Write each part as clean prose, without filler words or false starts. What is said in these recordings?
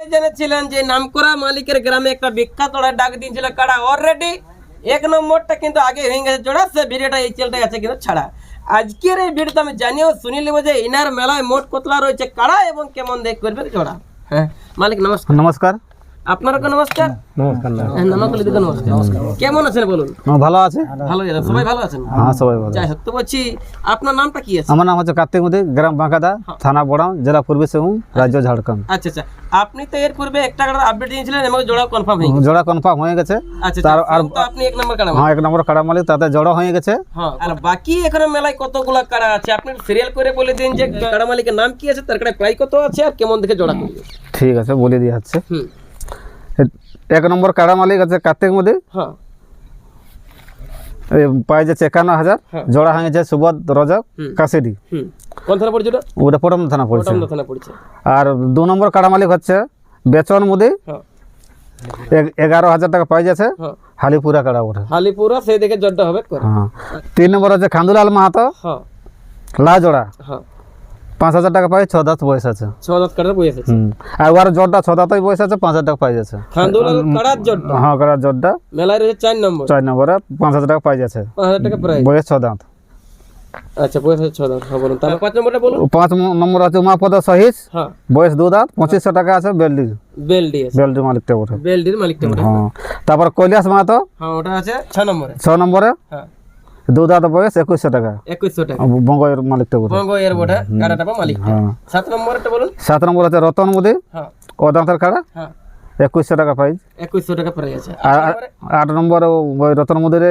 জেনেছিলেন যে নামকরা মালিকের গ্রামে একটা বিখ্যাত ডাক দিয়েছিল কাড়া অলরেডি 1 নম্বরটা কিন্তু আগে হয়ে গেছে জোড়া। সে ভিডিওটা এই চ্যানেলটাই আছে কিন্তু ছাড়া। আজকের এই ভিডিওতে আমি জানিও শুনে নেব যে ইনার মেলায় মোট কতলা রয়েছে কাড়া এবং কেমন দেখ করবে জোড়া। হ্যাঁ মালিক নমস্কার। নমস্কার। আপনারকে নমস্কার। নমস্কার। নানাকলি দিকে নমস্কার। কেমন আছেন বলুন? ভালো আছে। ভালো আছেন সবাই? ভালো আছেন? হ্যাঁ সবাই ভালো। যাই হোক তো বলছি আপনার নামটা কি আছে? আমার নাম হচ্ছে কার্তিক মুদি, গ্রাম বাঁকাদা, থানা বড়াম, জেলা পূর্বী সিংভূম, রাজ্য ঝাড়খণ্ড। আচ্ছা আচ্ছা, আপনি তো এর পূর্বে একটা কাড়ার আপডেট দিয়েছিলেন এবং জোড়া কনফার্ম হয়ে গেছে। জোড়া কনফার্ম হয়ে গেছে। আচ্ছা আর তো আপনি 1 নম্বর কাড়া। হ্যাঁ 1 নম্বর কাড়া মালিক, তাতে জোড়া হয়ে গেছে। হ্যাঁ আর বাকি এখানে মেলায় কতগুলা কাড়া আছে আপনি সিরিয়াল করে বলে দিন যে কাড়া মালিকের নাম কি আছে, তার কাড়া প্রাইস কত আছে আর কেমন দেখে জোড়া করবে। ঠিক আছে বলে দিয়ে যাচ্ছে। 1 নম্বর কাড়া মালিক আছে কার্তিক মুদি। হ্যাঁ পাই যাচ্ছে 51,000। জোড়া হয়ে গেছে সুবোধ রজক কাশিডি। কোন থানা পড়ছে ওটা পটম থানা পড়ছে। থানা পড়ছে। আর 2 নম্বর কাড়া মালিক হচ্ছে বেচন মুদি। 11,000 টাকা পাই যাচ্ছে। হালিপুরা কাড়া ওঠে। হালিপুরা সেই দেখে জোড়া হবে। হ্যাঁ 3 নম্বর হচ্ছে খান্দুলাল মাহাতো। হ্যাঁ লা জোড়া। হ্যাঁ 5,000 টাকা পাই, 6 দাঁত বয়স আছে। 6 দাঁত কাড়ার বয়স আছে। আর ওর জোড়টা 6 দাঁতই বয়স আছে, 5,000 টাকা পাই যাচ্ছে। খান্দুলাল কাড়ার জোড়া। হ্যাঁ কাড়ার জোড়টা মেলায় রয়েছে 4 নম্বর। 4 নম্বরে 5,000 টাকা পাই যাচ্ছে। 5,000 টাকা প্রাইস। বয়স 6 দাঁত। আচ্ছা বয়স 6 দাঁত। হ্যাঁ বলুন তারপর 5 নম্বরটা বলুন। 5 নম্বর আছে উমাপদ সহিস। হ্যাঁ বয়স 2 দাঁত, 2500 টাকা আছে। বেলডি আছে। বেলডি মালিকটা ওঠে। বেলডির মালিকটা ওঠে। হ্যাঁ তারপর কৈলাস মাহাতো। হ্যাঁ ওটা আছে 6 নম্বরে। 6 নম্বরে হ্যাঁ 2 দাঁত বয়স, 2100 টাকা। 2100 টাকা। বঙ্গের মালিকটা ওঠে। বঙ্গ এর বড়া কাড়াটা পা মালিক। হ্যাঁ 7 নম্বরটা বলুন। 7 নম্বর আছে রতন মুদি। হ্যাঁ ও দাঁতের কাড়া। হ্যাঁ 2100 টাকা পাই। 2100 টাকা প্রাইস আছে। আর 8 নম্বরে ওই রতন মুদির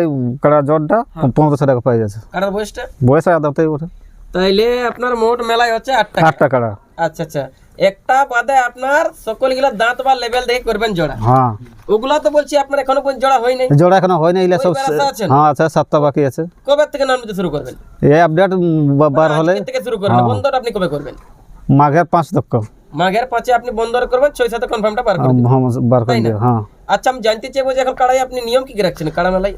কাড়া জোড়টা 1500 টাকা পাই যাচ্ছে। কাড়ার বয়সটা বয়স দাঁতেই ওঠে। তাইলে আপনার মোট মেলায় হচ্ছে 8টা। 8টা কাড়া। আচ্ছা আচ্ছা, একটা বাদে আপনার সকলগুলা দাঁত বা লেভেল দেখে করবেন জোড়া। হ্যাঁ ওগুলা তো বলছি আপনার এখনো পর্যন্ত জোড়া হয় নাই। জোড়া এখনো হয় না, এগুলা সব। হ্যাঁ আছে 7টা বাকি আছে। কবে থেকে নাম দিতে শুরু করবেন? এই আপডেট বার হলে আজকে থেকে শুরু করবেন। বন্দর আপনি কবে করবেন? মাঘের 5 তক। মাঘের 5-এ আপনি বন্দর করবেন, 6-7 কনফার্মটা বার করবেন। হ্যাঁ বার করে দিও। হ্যাঁ আচ্ছা আমি জানতে চাইবো যে এখন কাড়াই আপনি নিয়ম কি কি রাখছেন কাড়া মেলায়?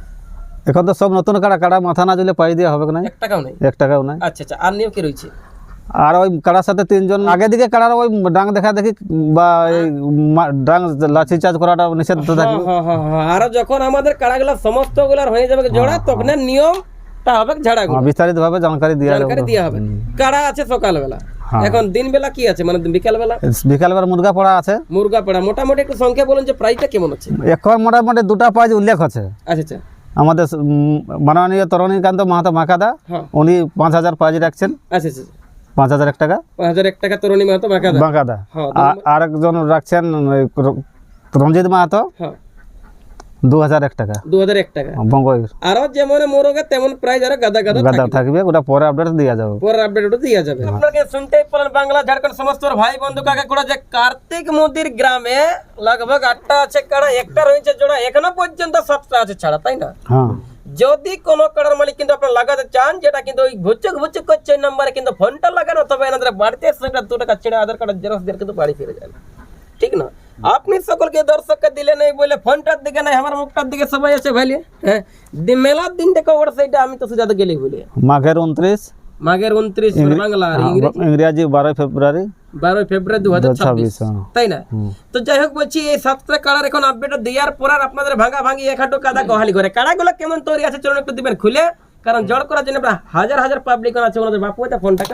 এখন তো সব নতুন কাড়া, কাড়া মাথা না দিলে পাই দেওয়া হবে না। 1 টাকাও নাই। 1 টাকাও নাই। আচ্ছা আচ্ছা, আর নিয়ম কি রয়েছে? আর ওই কাড়ার সাথে 3 জন আগে দিকে কাড়ার ওই ডাং দেখা দেখি বা এই ডাং লাঠি চার্জ করাটা নিষেধ থাকবে। আর যখন আমাদের কাড়াগুলা সমস্ত গুলার হয়ে যাবে জোড়া, তখন নিয়মটা হবে ঝাড়া গুলো বিস্তারিত ভাবে জানকারি দেওয়া হবে। কাড়া আছে সকালবেলা, এখন দিন বেলা কি আছে মানে বিকাল বেলা? বিকালবেলা মুরগা পড়া আছে। মুরগা পড়া মোটামুটি একটু সংখ্যা বলুন যে প্রাইসটা কেমন আছে? এখন মোটামুটি 2টা প্রাইজ উল্লেখ আছে। আচ্ছা আচ্ছা, আমাদের মাননীয় তরণীকান্ত মাহাতো মাকাদা, উনি 5,000 প্রাইজ রাখছেন। আচ্ছা আচ্ছা 5,001 টাকা। 5,001 টাকা তরুণী মাহাতো বাঁকাদা। আর একজন রাখছেন রঞ্জিত মাহাতো, 2,001 টাকা। 2,001 টাকা বঙ্গের। আরো যেমন মোরগে তেমন প্রাইস আরো গাদা গাদা থাকবে। ওটা পরে আপডেট দেওয়া যাবে। পরে আপডেট ওটা দেওয়া যাবে। আপনাকে শুনতেই পেলেন বাংলা ঝাড়খণ্ড সমস্ত ভাই বন্ধু কাকা কোড়া যে কার্তিক মুদির গ্রামে লগভগ 8টা আছে কাড়া, একটা রয়েছে জোড়া, এখনো পর্যন্ত 7টা আছে ছাড়া, তাই না? হ্যাঁ যদি কোনো কাড়ার মালিক কিন্তু আপনার লাগাতে চান, যেটা কিন্তু ওই ভুচুক ভুচুক করছে নাম্বারে কিন্তু ফোনটা লাগানো, তবে এনাদের বাড়িতে সেটা 2 টাকা ছেড়ে আধার কার্ডের জেরক্স দিয়ে কিন্তু বাড়ি ফিরে যাবে, ঠিক না? আপনি সকলকে দর্শককে দিলে নাই বলে ফোনটার দিকে নাই, আমার মুখটার দিকে সবাই আছে ভাইলে। হ্যাঁ মেলার দিনটা কবর সেইটা আমি তো সুজাতে গেলেই বলি। মাঘের 29। মাঘের 29 বাংলা আর ইংরেজি 12 ফেব্রুয়ারি। 12 ফেব্রুয়ারি 2026, তাই না? তো যাই হোক বলছি এই 7টা কাড়ার এখন আপডেট দেওয়ার পর আর আপনাদের ভাঙা ভাঙি এক হাঁটু কাদা গোহালি করে কাড়াগুলো কেমন তৈরি আছে চলুন একটু দিবেন খুলে, কারণ জড় করার জন্য আমরা হাজার হাজার পাবলিক আছে। ওনাদের বাপু এটা ফোনটাকে